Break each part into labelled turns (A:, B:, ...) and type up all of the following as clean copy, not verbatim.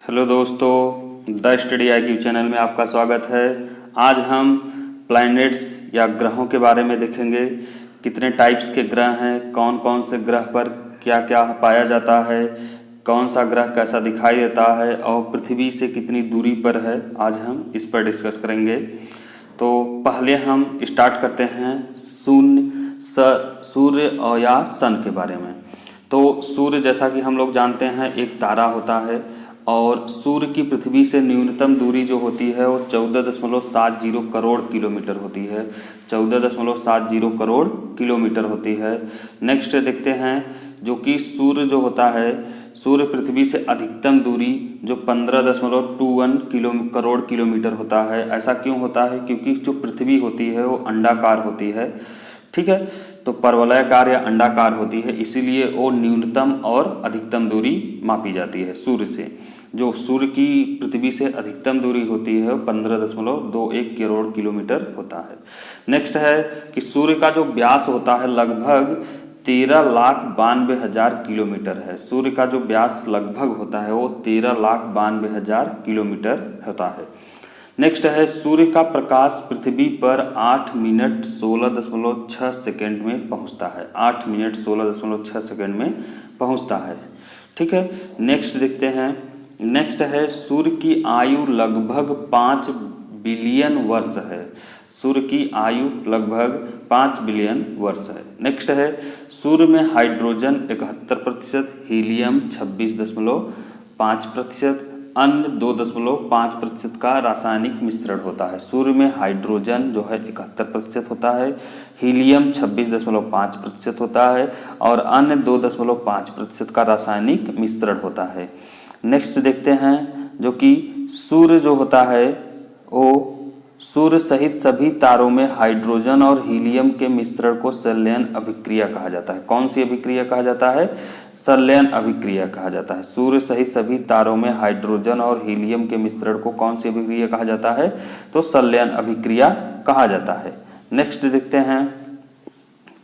A: Hello दोस्तों, the study IQ channel में आपका स्वागत है। आज हम प्लैनेट्स या ग्रहों के बारे में देखेंगे। कितने टाइप्स के ग्रह हैं, कौन कौन से ग्रह पर क्या क्या पाया जाता है, कौन सा ग्रह कैसा दिखाई देता है और पृथ्वी से कितनी दूरी पर है, आज हम इस पर डिस्कस करेंगे। तो पहले हम स्टार्ट करते हैं सूर्य और या सन के बारे में। तो सूर्य जैसा कि हम लोग जानते हैं एक तारा होता है और सूर्य की पृथ्वी से न्यूनतम दूरी जो होती है वो 14.70 करोड़ किलोमीटर होती है। 14.70 करोड़ किलोमीटर होती है। नेक्स्ट देखते हैं जो कि सूर्य जो होता है, सूर्य पृथ्वी से अधिकतम दूरी जो 15.21 करोड़ किलोमीटर होता है। ऐसा क्यों होता है? क्योंकि जो पृथ्वी होती है वो अंडाकार होती है, ठीक है। तो परवलयाकार या अंडाकार होती है, इसीलिए वो न्यूनतम और अधिकतम दूरी मापी जाती है सूर्य से। जो सूर्य की पृथ्वी से अधिकतम दूरी होती है 15.21 करोड़ किलोमीटर होता है। नेक्स्ट है कि सूर्य का जो व्यास होता है लगभग 13,92,000 किलोमीटर है। सूर्य का जो व्यास लगभग होता है वो 13,92,000 किलोमीटर होता है। नेक्स्ट है सूर्य का प्रकाश पृथ्वी पर 8 मिनट 16.6 सेकेंड में पहुंचता है। 8 मिनट 16.6 सेकेंड में पहुंचता है, ठीक है। नेक्स्ट देखते हैं। नेक्स्ट है सूर्य की आयु लगभग 5 बिलियन वर्ष है। सूर्य की आयु लगभग 5 बिलियन वर्ष है। नेक्स्ट है सूर्य में हाइड्रोजन 71%, हीलियम 26.5%, अन्य 2.5% का रासायनिक मिश्रण होता है। सूर्य में हाइड्रोजन जो है 71% होता है, हीलियम 26.5% होता है और अन्य 2.5% का रासायनिक मिश्रण होता है। नेक्स्ट देखते हैं जो कि सूर्य जो होता है वो सूर्य सहित सभी तारों में हाइड्रोजन और हीलियम के मिश्रण को संलयन अभिक्रिया कहा जाता है। कौन सी अभिक्रिया कहा जाता है? संलयन अभिक्रिया कहा जाता है। सूर्य सहित सभी तारों में हाइड्रोजन और हीलियम के मिश्रण को कौन सी अभिक्रिया कहा जाता है? तो संलयन अभिक्रिया कहा जाता है। नेक्स्ट देखते हैं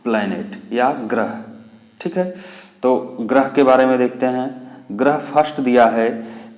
A: प्लैनेट या ग्रह, ठीक है। तो ग्रह के बारे में देखते हैं। ग्रह फर्स्ट दिया है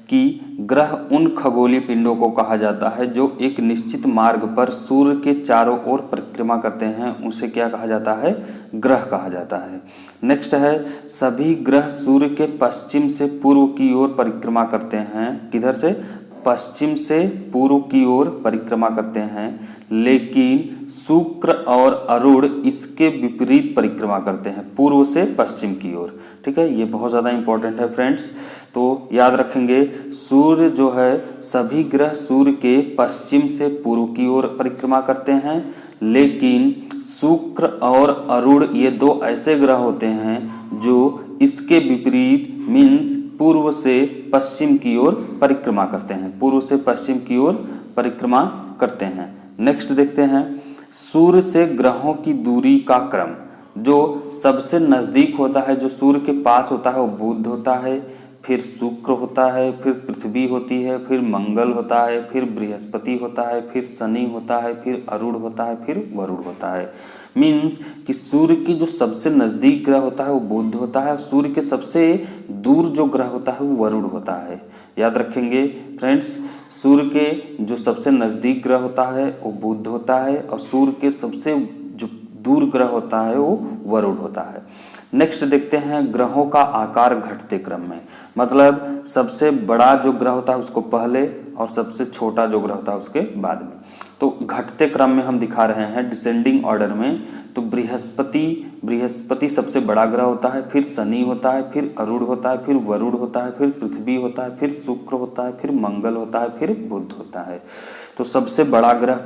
A: कि ग्रह उन खगोलीय पिंडों को कहा जाता है जो एक निश्चित मार्ग पर सूर्य के चारों ओर परिक्रमा करते हैं, उसे क्या कहा जाता है? ग्रह कहा जाता है। नेक्स्ट है सभी ग्रह सूर्य के पश्चिम से पूर्व की ओर परिक्रमा करते हैं। किधर से? पश्चिम से पूर्व की ओर परिक्रमा करते हैं, लेकिन शुक्र और अरुण इसके विपरीत परिक्रमा करते हैं, पूर्व से पश्चिम की ओर, ठीक है। ये बहुत ज़्यादा इंपॉर्टेंट है फ्रेंड्स, तो याद रखेंगे। सूर्य जो है, सभी ग्रह सूर्य के पश्चिम से पूर्व की ओर परिक्रमा करते हैं, लेकिन शुक्र और अरुण ये दो ऐसे ग्रह होते हैं जो इसके विपरीत मीन्स पूर्व से पश्चिम की ओर परिक्रमा करते हैं, पूर्व से पश्चिम की ओर परिक्रमा करते हैं। नेक्स्ट देखते हैं सूर्य से ग्रहों की दूरी का क्रम। जो सबसे नजदीक होता है, जो सूर्य के पास होता है वो बुध होता है, फिर शुक्र होता है, फिर पृथ्वी होती है, फिर मंगल होता है, फिर बृहस्पति होता है, फिर शनि होता है, फिर अरुण होता है, फिर वरुण होता है। मीन्स कि सूर्य की जो सबसे नजदीक ग्रह होता है वो बुध होता है, सूर्य के सबसे दूर जो ग्रह होता है वो वरुण होता है। याद रखेंगे फ्रेंड्स, सूर्य के जो सबसे नजदीक ग्रह होता है वो बुध होता है और सूर्य के सबसे जो दूर ग्रह होता है वो वरुण होता है। नेक्स्ट देखते हैं ग्रहों का आकार घटते क्रम में, मतलब सबसे बड़ा जो ग्रह होता है उसको पहले और सबसे छोटा जो ग्रह होता है उसके बाद में। तो घटते क्रम में हम दिखा रहे हैं डिसेंडिंग ऑर्डर में। तो बृहस्पति सबसे बड़ा ग्रह होता है, फिर शनि होता है, फिर अरुण होता है, फिर वरुण होता है, फिर पृथ्वी होता है, फिर शुक्र होता है, फिर मंगल होता है, फिर बुध होता है। तो सबसे बड़ा ग्रह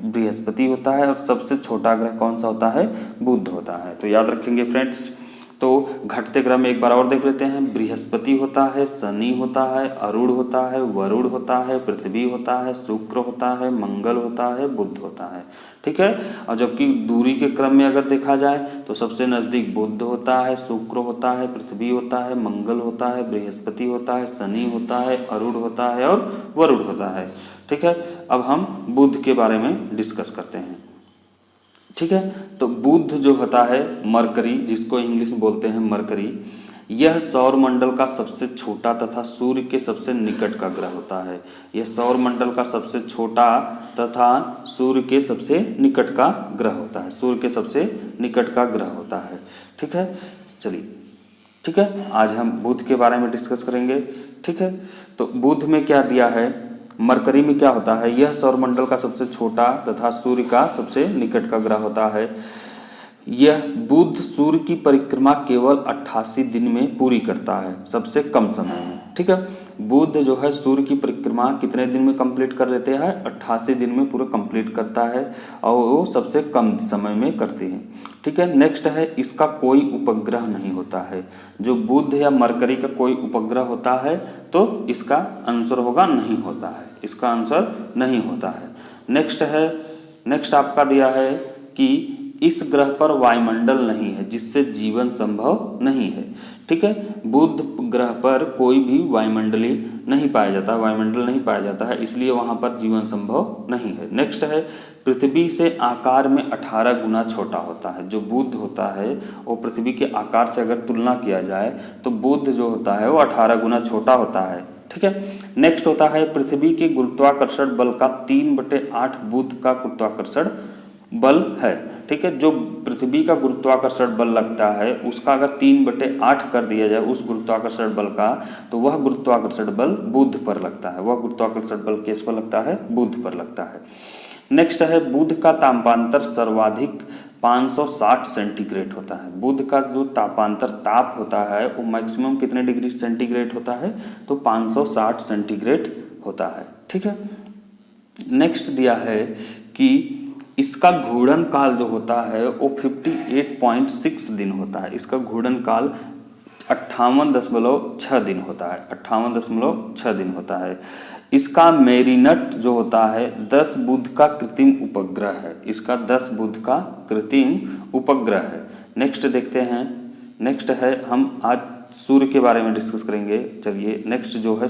A: बृहस्पति होता है और सबसे छोटा ग्रह कौन सा होता है? बुध होता है। तो याद रखेंगे फ्रेंड्स। तो घटते क्रम में एक बार और देख लेते हैं। बृहस्पति होता है, शनि होता है, अरुण होता है, वरुण होता है, पृथ्वी होता है, शुक्र होता है, मंगल होता है, बुध होता है, ठीक है। और जबकि दूरी के क्रम में अगर देखा जाए तो सबसे नजदीक बुध होता है, शुक्र होता है, पृथ्वी होता है, मंगल होता है, बृहस्पति होता है, शनि होता है, अरुण होता है और वरुण होता है, ठीक है। अब हम बुध के बारे में डिस्कस करते हैं, ठीक है। तो बुध जो होता है मरकरी, जिसको इंग्लिश में बोलते हैं मरकरी, यह सौर मंडल का सबसे छोटा तथा सूर्य के सबसे निकट का ग्रह होता है। यह सौर मंडल का सबसे छोटा तथा सूर्य के सबसे निकट का ग्रह होता है। सूर्य के सबसे निकट का ग्रह होता है। ठीक है, चलिए ठीक है, आज हम बुध के बारे में डिस्कस करेंगे। ठीक है, तो बुध में क्या दिया है, मरकरी में क्या होता है, यह सौरमंडल का सबसे छोटा तथा सूर्य का सबसे निकट का ग्रह होता है। यह बुध सूर्य की परिक्रमा केवल 88 दिन में पूरी करता है, सबसे कम समय में। ठीक है, बुध जो है सूर्य की परिक्रमा कितने दिन में कंप्लीट कर लेते हैं, 88 दिन में पूरा कंप्लीट करता है और वो सबसे कम समय में करते हैं। ठीक है, नेक्स्ट है, इसका कोई उपग्रह नहीं होता है। जो बुध या मरकरी का कोई उपग्रह होता है तो इसका आंसर होगा नहीं होता है, इसका आंसर नहीं होता है। नेक्स्ट आपका दिया है कि इस ग्रह पर वायुमंडल नहीं है जिससे जीवन संभव नहीं है। ठीक है, बुध ग्रह पर कोई भी वायुमंडली नहीं पाया जाता, वायुमंडल नहीं पाया जाता है, इसलिए वहां पर जीवन संभव नहीं है। नेक्स्ट है, पृथ्वी से आकार में 18 गुना छोटा होता है। जो बुध होता है वो पृथ्वी के आकार से अगर तुलना किया जाए तो बुध जो होता है वो 18 गुना छोटा होता है। ठीक है, नेक्स्ट होता है, पृथ्वी के गुरुत्वाकर्षण बल का 3/8 बुध का गुरुत्वाकर्षण बल है। ठीक है, जो पृथ्वी का गुरुत्वाकर्षण बल लगता है उसका अगर 3/8 कर दिया जाए उस गुरुत्वाकर्षण बल का, तो वह गुरुत्वाकर्षण बल बुध पर लगता है, वह गुरुत्वाकर्षण बल किस पर लगता है, बुध पर लगता है। नेक्स्ट है, बुध का तापांतर सर्वाधिक 560 सेंटीग्रेड होता है। बुध का जो तापांतर ताप होता है वो मैक्सिमम कितने डिग्री सेंटीग्रेड होता है, तो 560 सेंटीग्रेड होता है। ठीक है, नेक्स्ट दिया है कि इसका घूर्णन काल जो होता है वो 58.6 दिन होता है। इसका घूर्णन काल 58.6 दिन होता है, 58.6 दिन होता है। इसका मेरिनट जो होता है 10 बुध का कृत्रिम उपग्रह है, इसका 10 बुध का कृत्रिम उपग्रह है। नेक्स्ट देखते हैं, नेक्स्ट है, हम आज सूर्य के बारे में डिस्कस करेंगे। चलिए नेक्स्ट जो है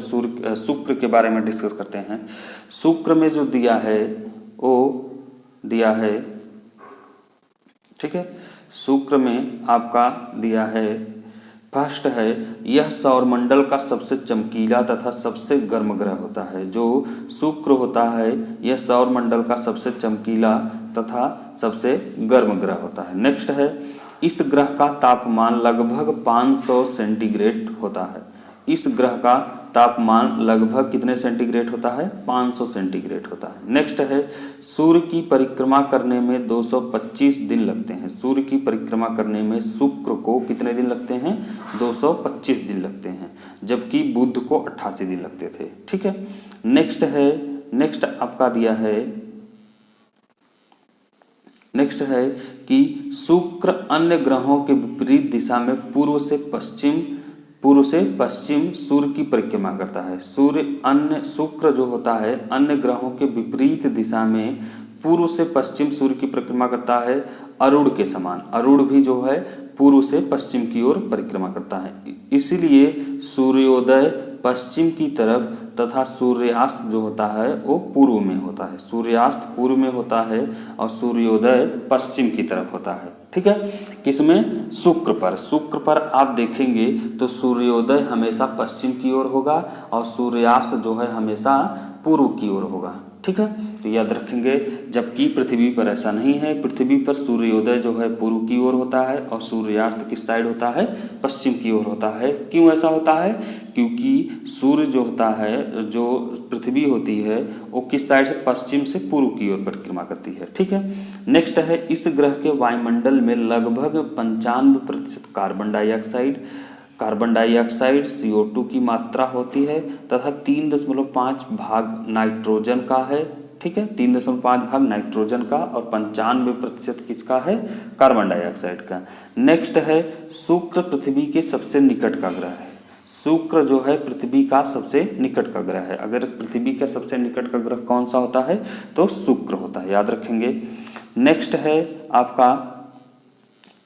A: शुक्र के बारे में डिस्कस करते हैं। शुक्र में जो दिया है वो दिया है, ठीक है, शुक्र में आपका दिया है, फर्स्ट है, यह सौरमंडल का सबसे चमकीला तथा सबसे गर्म ग्रह होता है। जो शुक्र होता है यह सौरमंडल का सबसे चमकीला तथा सबसे गर्म ग्रह होता है। नेक्स्ट है, इस ग्रह का तापमान लगभग 500 सेंटीग्रेड होता है। इस ग्रह का तापमान लगभग कितने सेंटीग्रेड होता है, 500 सेंटीग्रेड होता है। नेक्स्ट है, सूर्य की परिक्रमा करने में 225 दिन लगते हैं। सूर्य की परिक्रमा करने में शुक्र को कितने दिन लगते हैं, 225 दिन लगते हैं, जबकि बुध को 88 दिन लगते थे। ठीक है, नेक्स्ट है, नेक्स्ट आपका दिया है, नेक्स्ट है कि शुक्र अन्य ग्रहों के विपरीत दिशा में पूर्व से पश्चिम सूर्य की परिक्रमा करता है। शुक्र जो होता है अन्य ग्रहों के विपरीत दिशा में पूर्व से पश्चिम सूर्य की परिक्रमा करता है, अरुण के समान। अरुण भी जो है पूर्व से पश्चिम की ओर परिक्रमा करता है, इसीलिए सूर्योदय पश्चिम की तरफ तथा सूर्यास्त जो होता है वो पूर्व में होता है। सूर्यास्त पूर्व में होता है और सूर्योदय पश्चिम की तरफ होता है। ठीक है, किसमें, शुक्र पर। शुक्र पर आप देखेंगे तो सूर्योदय हमेशा पश्चिम की ओर होगा और सूर्यास्त जो है हमेशा पूर्व की ओर होगा। ठीक है, तो याद रखेंगे, जबकि पृथ्वी पर ऐसा नहीं है। पृथ्वी पर सूर्योदय जो है पूर्व की ओर होता है और सूर्यास्त किस साइड होता है, पश्चिम की ओर होता है। क्यों ऐसा होता है, क्योंकि सूर्य जो होता है, जो पृथ्वी होती है वो किस साइड से, पश्चिम से पूर्व की ओर परिक्रमा करती है। ठीक है, नेक्स्ट है, इस ग्रह के वायुमंडल में लगभग 95% कार्बन डाइऑक्साइड CO2 की मात्रा होती है तथा 3.5 भाग नाइट्रोजन का है। ठीक है, 3.5 भाग नाइट्रोजन का और 95% किसका है, कार्बन डाइऑक्साइड का। नेक्स्ट है, शुक्र पृथ्वी के सबसे निकट का ग्रह है। शुक्र जो है पृथ्वी का सबसे निकट का ग्रह है। अगर पृथ्वी का सबसे निकट का ग्रह कौन सा होता है, तो शुक्र होता है, याद रखेंगे। नेक्स्ट है आपका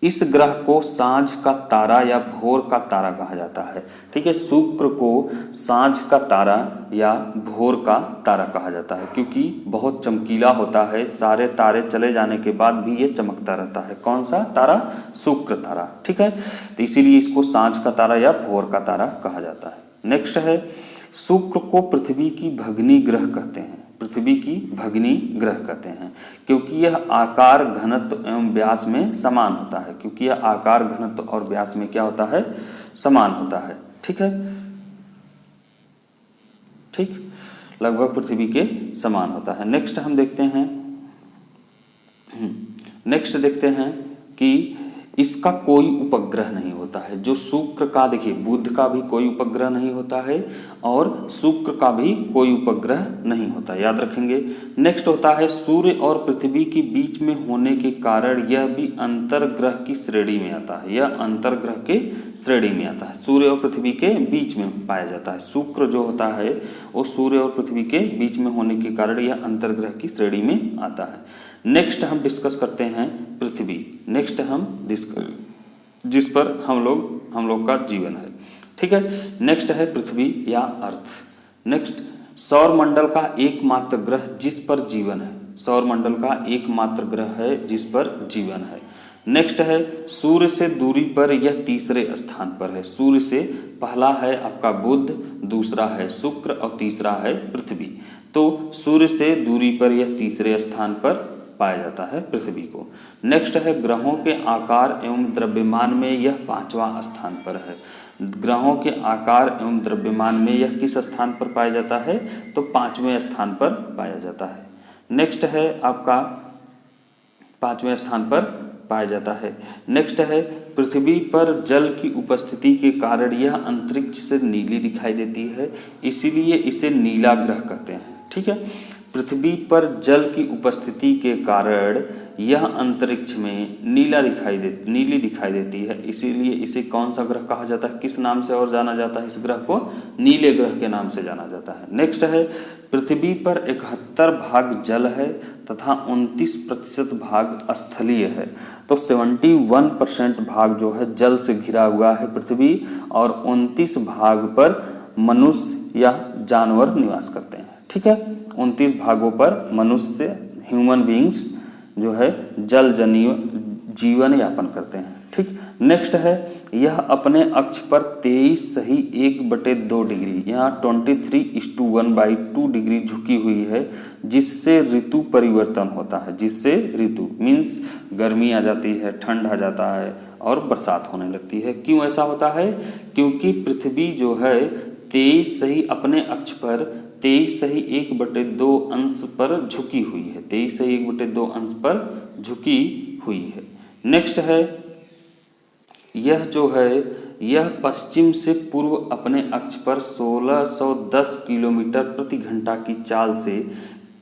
A: इस ग्रह को सांझ का तारा या भोर का तारा कहा जाता है। ठीक है, शुक्र को सांझ का तारा या भोर का तारा कहा जाता है क्योंकि बहुत चमकीला होता है, सारे तारे चले जाने के बाद भी ये चमकता रहता है। कौन सा तारा? शुक्र तारा। ठीक है, तो इसीलिए इसको सांझ का तारा या भोर का तारा कहा जाता है। नेक्स्ट है, शुक्र को पृथ्वी की भगिनी ग्रह कहते हैं। पृथ्वी की भगिनी ग्रह कहते हैं क्योंकि यह आकार, घनत्व एवं व्यास में समान होता है। क्योंकि यह आकार, घनत्व और व्यास में क्या होता है? समान होता है। ठीक है, ठीक, लगभग पृथ्वी के समान होता है। नेक्स्ट हम देखते हैं, नेक्स्ट देखते हैं कि इसका कोई उपग्रह नहीं होता है। जो शुक्र का, देखिए बुध का भी कोई उपग्रह नहीं होता है और शुक्र का भी कोई उपग्रह नहीं होता, याद रखेंगे। नेक्स्ट होता है, सूर्य और पृथ्वी के बीच में होने के कारण यह भी अंतर्ग्रह की श्रेणी में आता है। यह अंतर्ग्रह के श्रेणी में आता है, सूर्य और पृथ्वी के बीच में पाया जाता है। शुक्र जो होता है वो सूर्य और पृथ्वी के बीच में होने के कारण यह अंतर्ग्रह की श्रेणी में आता है। नेक्स्ट हम डिस्कस करते हैं पृथ्वी। नेक्स्ट हम डिस्कस, जिस पर हम लोग का जीवन है। ठीक है, नेक्स्ट है पृथ्वी या अर्थ। नेक्स्ट, सौर मंडल का एकमात्र ग्रह जिस पर जीवन है। सौर मंडल का एकमात्र ग्रह है जिस पर जीवन है। नेक्स्ट है, सूर्य से दूरी पर यह तीसरे स्थान पर है। सूर्य से पहला है आपका बुध, दूसरा है शुक्र और तीसरा है पृथ्वी। तो सूर्य से दूरी पर यह तीसरे स्थान पर पाया जाता है पृथ्वी को। नेक्स्ट है, ग्रहों के आकार एवं द्रव्यमान में यह 5वां स्थान पर है। ग्रहों के आकार एवं द्रव्यमान में यह किस स्थान पर पाया जाता है? तो 5वें स्थान पर पाया जाता है। नेक्स्ट है आपका 5वें स्थान पर पाया जाता है। नेक्स्ट है, पृथ्वी पर जल की उपस्थिति के कारण यह अंतरिक्ष से नीली दिखाई देती है, इसीलिए इसे नीला ग्रह कहते हैं। ठीक है, पृथ्वी पर जल की उपस्थिति के कारण यह अंतरिक्ष में नीली दिखाई देती है, इसीलिए इसे कौन सा ग्रह कहा जाता है? किस नाम से और जाना जाता है? इस ग्रह को नीले ग्रह के नाम से जाना जाता है। नेक्स्ट है, पृथ्वी पर 71 भाग जल है तथा 29% भाग स्थलीय है। तो 71% भाग जो है जल से घिरा हुआ है पृथ्वी और 29 भाग पर मनुष्य या जानवर निवास करते हैं। ठीक है, 29 भागों पर मनुष्य, ह्यूमन बींग्स जो है जल जनीय जीवन यापन करते हैं। ठीक, नेक्स्ट है, यह अपने अक्ष पर 23 सही 1/2 डिग्री, यहाँ 23:1/2 डिग्री झुकी हुई है, जिससे ऋतु परिवर्तन होता है। जिससे ऋतु मीन्स गर्मी आ जाती है, ठंड आ जाता है और बरसात होने लगती है। क्यों ऐसा होता है? क्योंकि पृथ्वी जो है 23 सही अपने अक्ष पर 23 सही 1/2 अंश पर झुकी हुई है। 23 सही 1/2 अंश पर झुकी हुई है। नेक्स्ट है, यह जो है यह पश्चिम से पूर्व अपने अक्ष पर 1610 किलोमीटर प्रति घंटा की चाल से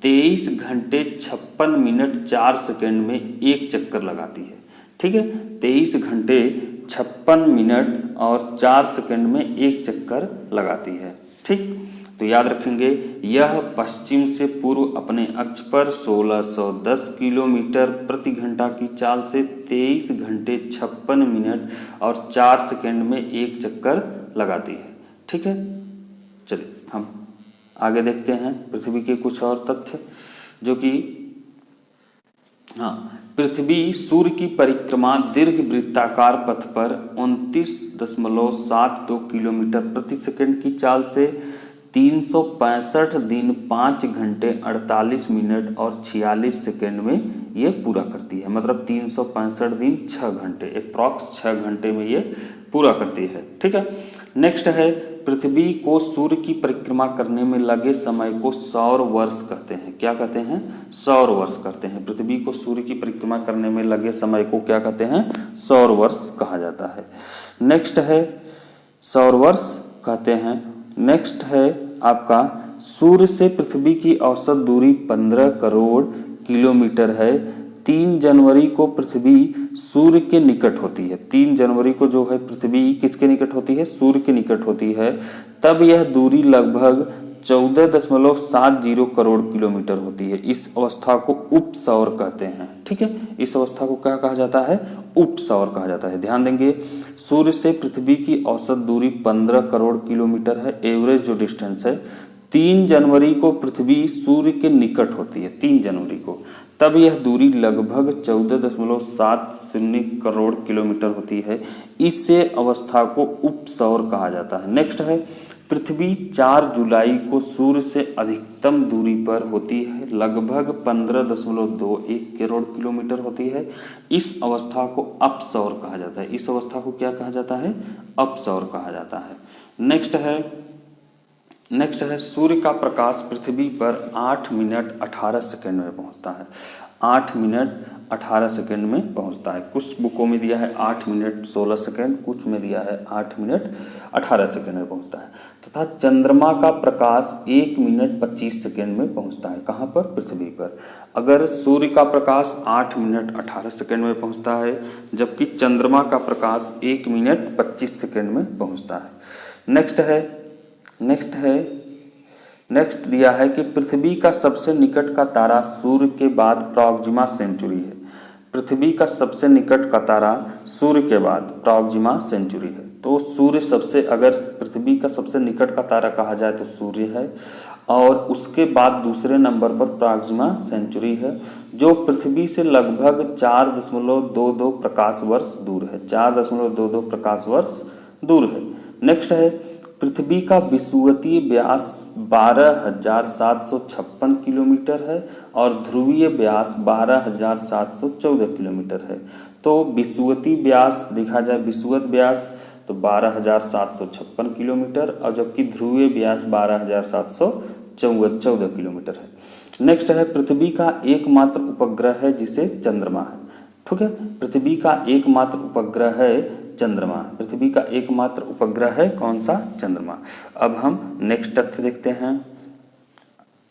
A: 23 घंटे 56 मिनट 4 सेकंड में एक चक्कर लगाती है। ठीक है, 23 घंटे 56 मिनट और 4 सेकंड में एक चक्कर लगाती है। ठीक, तो याद रखेंगे, यह पश्चिम से पूर्व अपने अक्ष पर 1610 किलोमीटर प्रति घंटा की चाल से 23 घंटे 56 मिनट और 4 सेकंड में एक चक्कर लगाती है। ठीक है, चलिए हम आगे देखते हैं पृथ्वी के कुछ और तथ्य, जो कि पृथ्वी सूर्य की परिक्रमा दीर्घ वृत्ताकार पथ पर 29.72 किलोमीटर प्रति सेकंड की चाल से 365 दिन 5 घंटे 48 मिनट और 46 सेकंड में ये पूरा करती है। मतलब 365 दिन 6 घंटे, अप्रॉक्स 6 घंटे में ये पूरा करती है। ठीक है, नेक्स्ट है, पृथ्वी को सूर्य की परिक्रमा करने में लगे समय को सौर वर्ष कहते हैं। क्या कहते हैं? सौर वर्ष कहते हैं। पृथ्वी को सूर्य की परिक्रमा करने में लगे समय को क्या कहते हैं? सौर वर्ष कहा जाता है। नेक्स्ट है, सौर वर्ष कहते हैं। नेक्स्ट है आपका, सूर्य से पृथ्वी की औसत दूरी 15 करोड़ किलोमीटर है। 3 जनवरी को पृथ्वी सूर्य के निकट होती है। 3 जनवरी को जो है पृथ्वी किसके निकट होती है? सूर्य के निकट होती है। तब यह दूरी लगभग 14.70 करोड़ किलोमीटर होती है। इस अवस्था को उपसौर कहते हैं। ठीक है, इस अवस्था को क्या कहा जाता है? उपसौर कहा जाता है। ध्यान देंगे, सूर्य से पृथ्वी की औसत दूरी 15 करोड़ किलोमीटर है। एवरेज जो डिस्टेंस है, 3 जनवरी को पृथ्वी सूर्य के निकट होती है, 3 जनवरी को, तब यह दूरी लगभग 14.70 करोड़ किलोमीटर होती है। इसे अवस्था को उपसौर कहा जाता है। नेक्स्ट है, पृथ्वी 4 जुलाई को सूर्य से अधिकतम दूरी पर होती है, लगभग 15.21 करोड़ किलोमीटर होती है। इस अवस्था को अपसौर कहा जाता है। इस अवस्था को क्या कहा जाता है? अपसौर कहा जाता है। नेक्स्ट है सूर्य का प्रकाश पृथ्वी पर 8 मिनट 18 सेकंड में पहुंचता है। 8 मिनट 18 सेकंड में पहुंचता है। कुछ बुकों में दिया है 8 मिनट 16 सेकंड, कुछ में दिया है 8 मिनट 18 सेकंड में पहुंचता है। तथा चंद्रमा का प्रकाश 1 मिनट 25 सेकंड में पहुंचता है। कहाँ पर? पृथ्वी पर। अगर सूर्य का प्रकाश 8 मिनट 18 सेकंड में पहुंचता है, जबकि चंद्रमा का प्रकाश 1 मिनट 25 सेकंड में पहुंचता है। नेक्स्ट दिया है कि पृथ्वी का सबसे निकट का तारा सूर्य के बाद प्रॉक्सिमा सेंचुरी है। पृथ्वी का सबसे निकट का तारा सूर्य के बाद प्रॉक्सिमा सेंचुरी है। तो सूर्य सबसे, अगर पृथ्वी का सबसे निकट का तारा कहा जाए तो सूर्य है, और उसके बाद दूसरे नंबर पर प्रॉक्सिमा सेंचुरी है, जो पृथ्वी से लगभग 4.22 प्रकाश वर्ष दूर है। 4.22 प्रकाश वर्ष दूर है। नेक्स्ट है, पृथ्वी का विषुवतीय व्यास 12,756 किलोमीटर है और ध्रुवीय व्यास 12,714 किलोमीटर है। तो विषुवतीय व्यास देखा जाए, विषुवत व्यास तो 12,756 किलोमीटर, और जबकि ध्रुवीय व्यास 12,714 किलोमीटर है। नेक्स्ट है, पृथ्वी का एकमात्र उपग्रह है जिसे चंद्रमा है। ठीक है, पृथ्वी का एकमात्र उपग्रह है चंद्रमा। पृथ्वी का एकमात्र उपग्रह है कौन सा? चंद्रमा। अब हम नेक्स्ट तथ्य देखते हैं।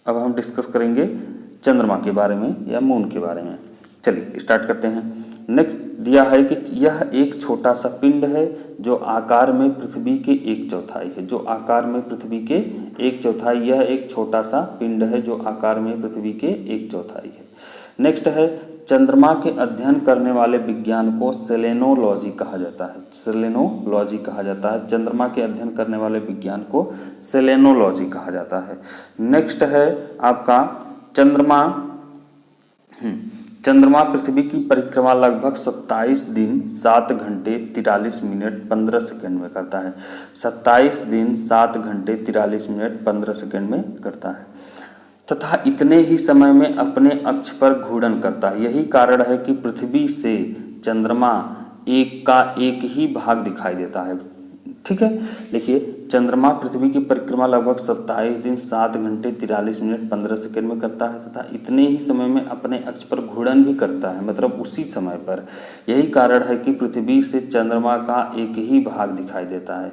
A: अब हम डिस्कस करेंगे चंद्रमा के बारे में या मून के बारे में। चलिए स्टार्ट करते हैं। नेक्स्ट दिया है कि यह एक छोटा सा पिंड है जो आकार में पृथ्वी के 1/4 है। जो आकार में पृथ्वी के 1/4, यह एक छोटा सा पिंड है जो आकार में पृथ्वी के 1/4 है। नेक्स्ट है, चंद्रमा के अध्ययन करने वाले विज्ञान को सेलेनोलॉजी कहा जाता है। सेलेनोलॉजी कहा जाता है। चंद्रमा के अध्ययन करने वाले विज्ञान को सेलेनोलॉजी कहा जाता है। नेक्स्ट है आपका चंद्रमा पृथ्वी की परिक्रमा लगभग 27 दिन 7 घंटे 43 मिनट 15 सेकंड में करता है। 27 दिन 7 घंटे 43 मिनट 15 सेकंड में करता है, तथा इतने ही समय में अपने अक्ष पर घूर्णन करता है। यही कारण है कि पृथ्वी से चंद्रमा एक ही भाग दिखाई देता है। ठीक है, देखिए चंद्रमा पृथ्वी की परिक्रमा लगभग 27 दिन 7 घंटे 43 मिनट 15 सेकंड में करता है, तथा इतने ही समय में अपने अक्ष पर घूर्णन भी करता है, मतलब उसी समय पर। यही कारण है कि पृथ्वी से चंद्रमा का एक ही भाग दिखाई देता है।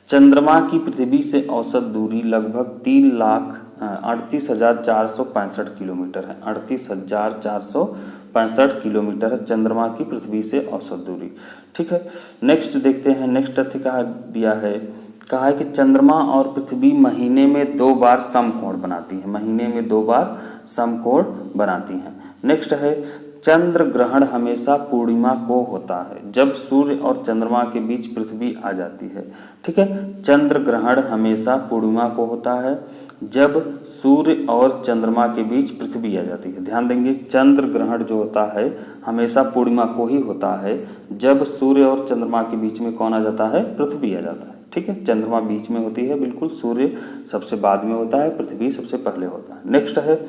A: चंद्रमा की पृथ्वी से औसत दूरी लगभग 3,38,465 किलोमीटर है। 38,465 किलोमीटर है चंद्रमा की पृथ्वी से औसत दूरी। ठीक है, नेक्स्ट देखते हैं। नेक्स्ट तथ्य कहा दिया है, कहा है कि चंद्रमा और पृथ्वी महीने में 2 बार समकोण बनाती है। महीने में 2 बार समकोण बनाती हैं। नेक्स्ट है, चंद्र ग्रहण हमेशा पूर्णिमा को होता है, जब सूर्य और चंद्रमा के बीच पृथ्वी आ जाती है। ठीक है, चंद्र ग्रहण हमेशा पूर्णिमा को होता है, जब सूर्य और चंद्रमा के बीच पृथ्वी आ जाती है। ध्यान देंगे, चंद्र ग्रहण जो होता है हमेशा पूर्णिमा को ही होता है, जब सूर्य और चंद्रमा के बीच में कौन आ जाता है? पृथ्वी आ जाता है। ठीक है, चंद्रमा बीच में होती है बिल्कुल, सूर्य सबसे बाद में होता है, पृथ्वी सबसे पहले होता है। नेक्स्ट है,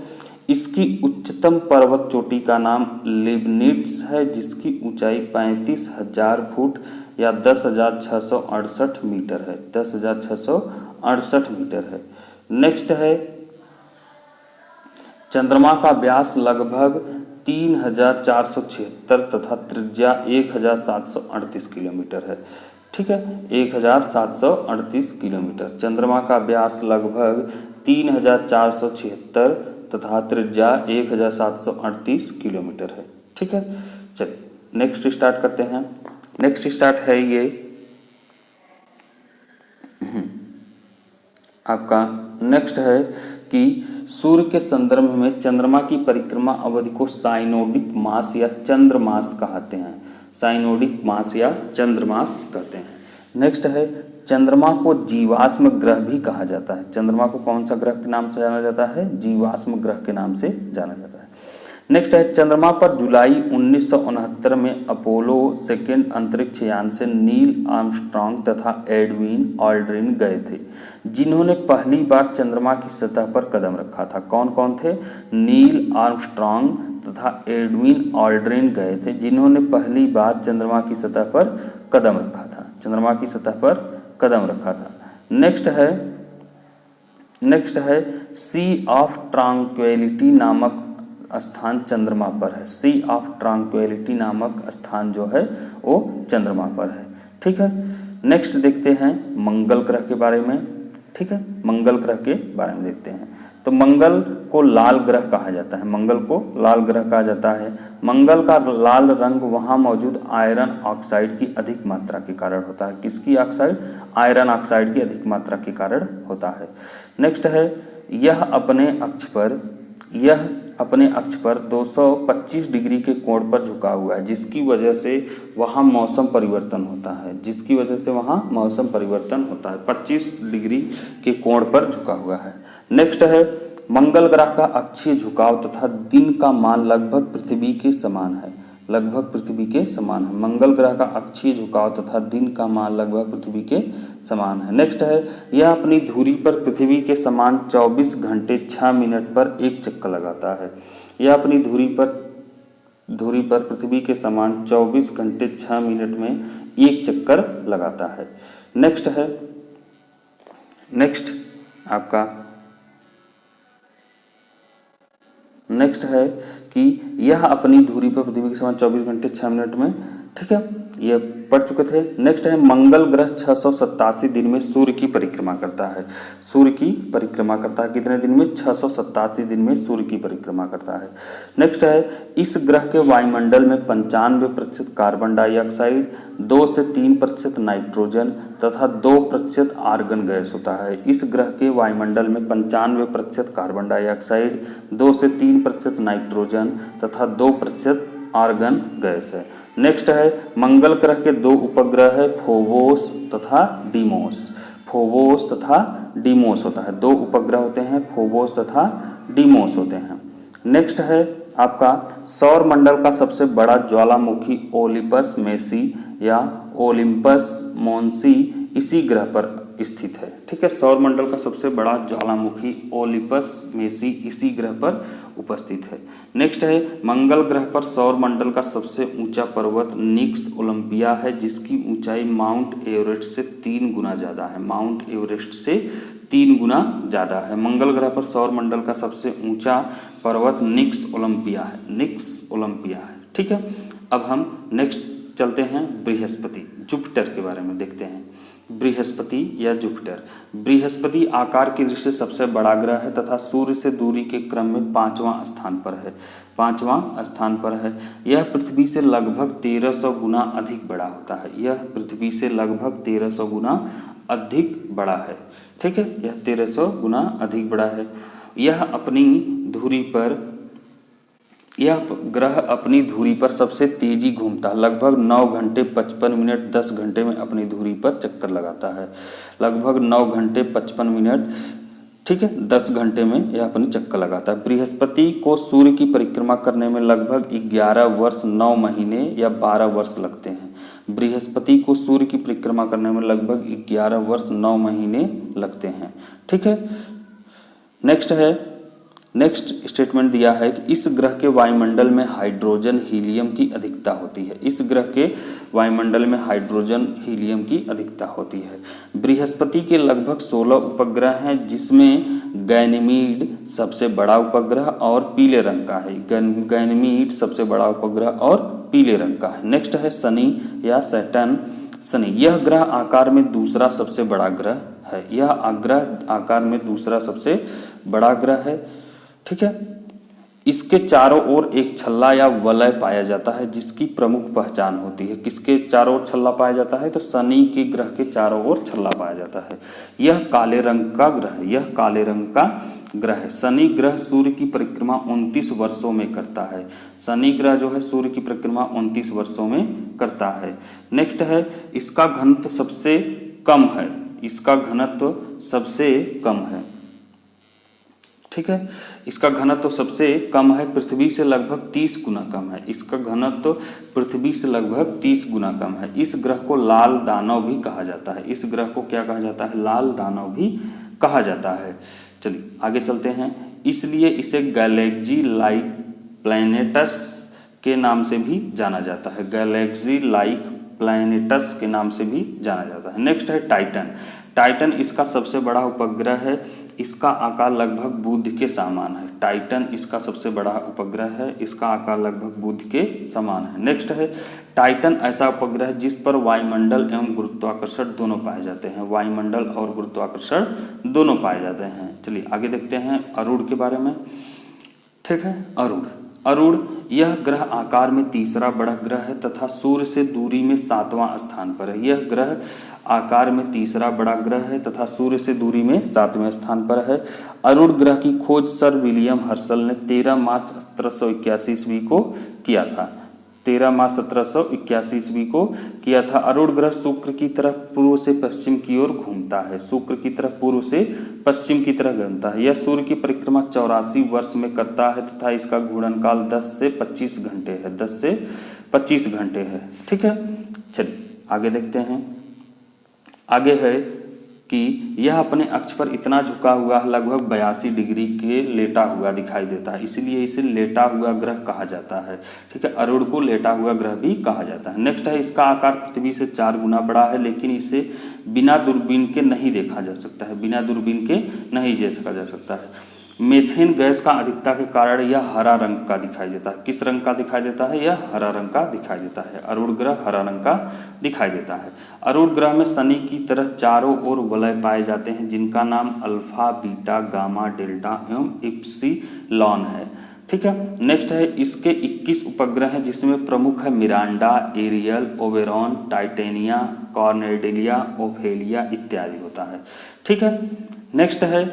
A: इसकी उच्चतम पर्वत चोटी का नाम लिबनिट्स है, जिसकी ऊंचाई 35,000 फुट या 10,668 मीटर है। 10,668 मीटर है। नेक्स्ट है, चंद्रमा का व्यास लगभग 3,476 तथा त्रिज्या 1,738 किलोमीटर है। ठीक है, 1,738 किलोमीटर। चंद्रमा का व्यास लगभग 3,476 तथा त्रिज्या 1,738 किलोमीटर है। ठीक है, चलिए नेक्स्ट स्टार्ट करते हैं। नेक्स्ट स्टार्ट है ये आपका नेक्स्ट है कि सूर्य के संदर्भ में चंद्रमा की परिक्रमा अवधि को साइनोडिक मास या चंद्रमास कहते हैं। साइनोडिक मास या चंद्रमास कहते हैं। नेक्स्ट है चंद्रमा को जीवाश्म ग्रह भी कहा जाता है। चंद्रमा को कौन सा ग्रह के नाम से जाना जाता है? जीवाश्म ग्रह के नाम से जाना जाता है। नेक्स्ट है चंद्रमा पर जुलाई 1969 में अपोलो 2 अंतरिक्ष यान से नील आर्मस्ट्रांग तथा एडविन ऑल्ड्रिन गए थे, जिन्होंने पहली बार चंद्रमा की सतह पर कदम रखा था। कौन कौन थे? नील आर्मस्ट्रांग तथा एडविन ऑल्ड्रिन गए थे, जिन्होंने पहली बार चंद्रमा की सतह पर कदम रखा था। चंद्रमा की सतह पर कदम रखा था। नेक्स्ट है सी ऑफ ट्रांक्विलिटी नामक स्थान चंद्रमा पर है। सी ऑफ ट्रांक्विलिटी नामक स्थान जो है वो चंद्रमा पर है। ठीक है, नेक्स्ट देखते हैं मंगल ग्रह के बारे में। ठीक है, मंगल ग्रह के बारे में देखते हैं। तो मंगल को लाल ग्रह कहा जाता है। मंगल को लाल ग्रह कहा जाता है। मंगल का लाल रंग वहां मौजूद आयरन ऑक्साइड की अधिक मात्रा के कारण होता है। किसकी ऑक्साइड? आयरन ऑक्साइड की अधिक मात्रा के कारण होता है। नेक्स्ट है यह अपने अक्ष पर 225 डिग्री के कोण पर झुका हुआ है, जिसकी वजह से वहाँ मौसम परिवर्तन होता है। 25 डिग्री के कोण पर झुका हुआ है। नेक्स्ट है मंगल ग्रह का अक्षीय झुकाव तथा दिन का मान लगभग पृथ्वी के समान है। मंगल ग्रह का अक्षीय झुकाव तथा दिन का मान लगभग पृथ्वी के समान है। नेक्स्ट है यह अपनी धुरी पर पृथ्वी के समान 24 घंटे 6 मिनट पर एक चक्कर लगाता है। यह अपनी धुरी पर पृथ्वी के समान 24 घंटे 6 मिनट में एक चक्कर लगाता है। नेक्स्ट है कि यह अपनी धुरी पर पृथ्वी के समान 24 घंटे 6 मिनट में। ठीक है, ये पढ़ चुके थे। नेक्स्ट है मंगल ग्रह 687 दिन में सूर्य की परिक्रमा करता है। कितने दिन में? 687 दिन में सूर्य की परिक्रमा करता है। नेक्स्ट है इस ग्रह के वायुमंडल में 95% कार्बन डाइऑक्साइड, 2 से 3% नाइट्रोजन तथा 2% आर्गन गैस होता है। इस ग्रह के वायुमंडल में 95% कार्बन डाइऑक्साइड, 2 से 3% नाइट्रोजन तथा 2% आर्गन गैस है। नेक्स्ट है मंगल ग्रह के 2 उपग्रह है, फोबोस तथा डीमोस होता है। 2 उपग्रह होते हैं, फोबोस तथा डीमोस होते हैं। नेक्स्ट है आपका सौर मंडल का सबसे बड़ा ज्वालामुखी ओलिपस मेसी या ओलिम्पस मोन्सी इसी ग्रह पर स्थित है। ठीक है, सौर मंडल का सबसे बड़ा ज्वालामुखी ओलिपस मेसी इसी ग्रह पर उपस्थित है। नेक्स्ट है मंगल ग्रह पर सौर मंडल का सबसे ऊंचा पर्वत निक्स ओलंपिया है, जिसकी ऊंचाई माउंट एवरेस्ट से 3 गुना ज्यादा है। मंगल ग्रह पर सौर मंडल का सबसे ऊंचा पर्वत निक्स ओलंपिया है। ठीक है, अब हम नेक्स्ट चलते हैं बृहस्पति, जुपिटर के बारे में देखते हैं। बृहस्पति या जुपिटर। बृहस्पति आकार की दृष्टि से सबसे बड़ा ग्रह है तथा सूर्य से दूरी के क्रम में 5वां स्थान पर है। यह पृथ्वी से लगभग 1300 गुना अधिक बड़ा होता है। ठीक है, यह 1300 गुना अधिक बड़ा है। यह ग्रह अपनी धुरी पर सबसे तेजी घूमता है। लगभग 9 घंटे 55 मिनट 10 घंटे में अपनी धुरी पर चक्कर लगाता है। लगभग 9 घंटे 55 मिनट, ठीक है, 10 घंटे में यह अपनी चक्कर लगाता है। बृहस्पति को सूर्य की परिक्रमा करने में लगभग 11 वर्ष 9 महीने या 12 वर्ष लगते हैं। बृहस्पति को सूर्य की परिक्रमा करने में लगभग 11 वर्ष 9 महीने लगते हैं। ठीक है, नेक्स्ट स्टेटमेंट दिया है कि इस ग्रह के वायुमंडल में हाइड्रोजन हीलियम की अधिकता होती है। बृहस्पति के लगभग 16 उपग्रह हैं, जिसमें गैनीमीड सबसे बड़ा उपग्रह और पीले रंग का है। नेक्स्ट है शनि या सैटर्न। शनि यह ग्रह आकार में दूसरा सबसे बड़ा ग्रह है। ठीक है, इसके चारों ओर एक छल्ला या वलय पाया जाता है जिसकी प्रमुख पहचान होती है। किसके चारों ओर छल्ला पाया जाता है? तो शनि के ग्रह के चारों ओर छल्ला पाया जाता है। यह काले रंग का ग्रह है, यह काले रंग का ग्रह है। शनि ग्रह सूर्य की परिक्रमा 29 वर्षों में करता है। शनि ग्रह जो है सूर्य की परिक्रमा 29 वर्षों में करता है। नेक्स्ट है, इसका घनत्व सबसे कम है, इसका घनत्व सबसे कम है, ठीक है। इसका घनत्व सबसे कम है, पृथ्वी से लगभग 30 गुना कम है। इसका घनत्व पृथ्वी से लगभग 30 गुना कम है। इस ग्रह को लाल दानव भी कहा जाता है। इस ग्रह को क्या कहा जाता है? लाल दानव भी कहा जाता है। चलिए आगे चलते हैं। इसलिए इसे गैलेक्सी लाइक प्लैनेटस के नाम से भी जाना जाता है। गैलेक्सी लाइक प्लैनेटस के नाम से भी जाना जाता है। नेक्स्ट है टाइटन। टाइटन इसका सबसे बड़ा उपग्रह है। इसका आकार लगभग बुध के समान है। टाइटन इसका सबसे बड़ा उपग्रह है। इसका आकार लगभग बुध के समान है। नेक्स्ट है, टाइटन ऐसा उपग्रह जिस पर वायुमंडल एवं गुरुत्वाकर्षण दोनों पाए जाते हैं। वायुमंडल और गुरुत्वाकर्षण दोनों पाए जाते हैं। चलिए आगे देखते हैं अरुण के बारे में, ठीक है। अरुण यह ग्रह आकार में तीसरा बड़ा ग्रह है तथा सूर्य से दूरी में 7वां स्थान पर है। यह ग्रह आकार में तीसरा बड़ा ग्रह है तथा सूर्य से दूरी में 7वें स्थान पर है। अरुण ग्रह की खोज सर विलियम हर्शल ने 13 मार्च 1781 ईस्वी को किया था। 13 मार्च 1781 ईस्वी को किया था। अरुण ग्रह शुक्र की तरफ पूर्व से पश्चिम की ओर घूमता है। शुक्र की तरफ पूर्व से पश्चिम की तरफ घूमता है। यह सूर्य की परिक्रमा 84 वर्ष में करता है तथा इसका घूर्णन काल 10 से 25 घंटे है। 10 से 25 घंटे है, ठीक है। चलिए आगे देखते हैं। आगे है कि यह अपने अक्ष पर इतना झुका हुआ लगभग 82 डिग्री के लेटा हुआ दिखाई देता है, इसलिए इसे लेटा हुआ ग्रह कहा जाता है, ठीक है। अरुण को लेटा हुआ ग्रह भी कहा जाता है। नेक्स्ट है, इसका आकार पृथ्वी से 4 गुना बड़ा है, लेकिन इसे बिना दूरबीन के नहीं देखा जा सकता है। बिना दूरबीन के नहीं देखा जा सकता है। मीथेन गैस का अधिकता के कारण यह हरा रंग का दिखाई देता है। किस रंग का दिखाई देता है? यह हरा रंग का दिखाई देता है। अरुण ग्रह हरा रंग का दिखाई देता है। अरुण ग्रह में शनि की तरह चारों ओर वलय पाए जाते हैं जिनका नाम अल्फा, बीटा, गामा, डेल्टा एवं इप्सिलॉन है, ठीक है। नेक्स्ट है, इसके 21 उपग्रह हैं जिसमें प्रमुख है Miranda, Ariel, Oberon, Titania, Cordelia, Ophelia इत्यादि होता है, ठीक है। नेक्स्ट है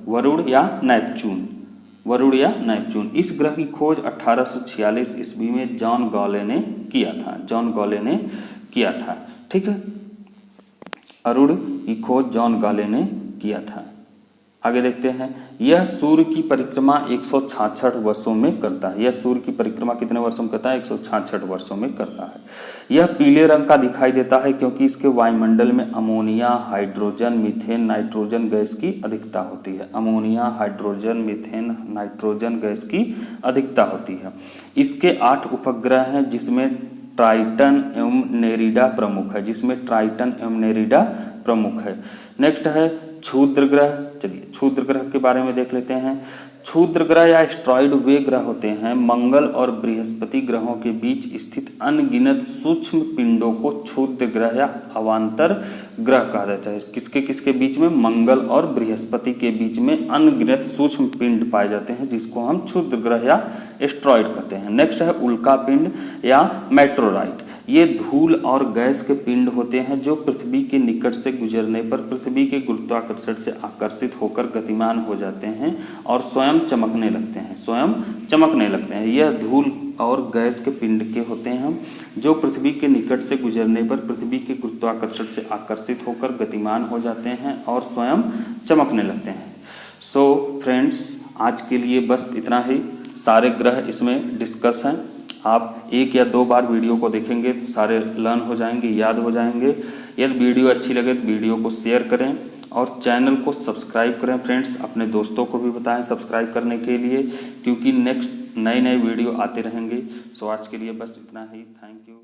A: वरुण या नेपच्यून। वरुण या नेपच्यून, इस ग्रह की खोज 1846 ईस्वी में जॉन गॉले ने किया था। जॉन गॉले ने किया था, ठीक है। अरुण की खोज जॉन गॉले ने किया था। आगे देखते हैं। यह सूर्य की परिक्रमा 166 वर्षों में करता है। यह सूर्य की परिक्रमा कितने वर्षों में करता है? 166 वर्षों में करता है। यह पीले रंग का दिखाई देता है क्योंकि इसके वायुमंडल में ammonia, hydrogen, methane, nitrogen gas की अधिकता होती है। Ammonia, hydrogen, methane, nitrogen gas की अधिकता होती है। इसके 8 उपग्रह हैं जिसमें ट्राइटन एवं नेरिडा प्रमुख है। जिसमें ट्राइटन एवं नेरिडा प्रमुख है। नेक्स्ट है क्षुद्र ग्रह। चलिए क्षुद्र ग्रह के बारे में देख लेते हैं। क्षुद्र ग्रह या एस्ट्रॉइड वे ग्रह होते हैं मंगल और बृहस्पति ग्रहों के बीच स्थित अनगिनत सूक्ष्म पिंडों को क्षुद्र ग्रह या अवान्तर ग्रह कहा जाता है। किसके किसके बीच में? मंगल और बृहस्पति के बीच में अनगिनत सूक्ष्म पिंड पाए जाते हैं जिसको हम क्षुद्र ग्रह या एस्ट्रॉइड कहते हैं। नेक्स्ट है उल्का पिंड या मेट्रोराइट। ये धूल और गैस के पिंड होते हैं जो पृथ्वी के निकट से गुजरने पर पृथ्वी के गुरुत्वाकर्षण से आकर्षित होकर गतिमान हो जाते हैं और स्वयं चमकने लगते हैं। स्वयं चमकने लगते हैं। यह धूल और गैस के पिंड के होते हैं जो पृथ्वी के निकट से गुजरने पर पृथ्वी के गुरुत्वाकर्षण से आकर्षित होकर गतिमान हो जाते हैं और स्वयं चमकने लगते हैं। सो फ्रेंड्स, आज के लिए बस इतना ही। सारे ग्रह इसमें डिस्कस हैं। आप 1 या 2 बार वीडियो को देखेंगे तो सारे लर्न हो जाएंगे, याद हो जाएंगे। यदि वीडियो अच्छी लगे तो वीडियो को शेयर करें और चैनल को सब्सक्राइब करें फ्रेंड्स। अपने दोस्तों को भी बताएं सब्सक्राइब करने के लिए, क्योंकि नेक्स्ट नए वीडियो आते रहेंगे। सो आज के लिए बस इतना ही। Thank you.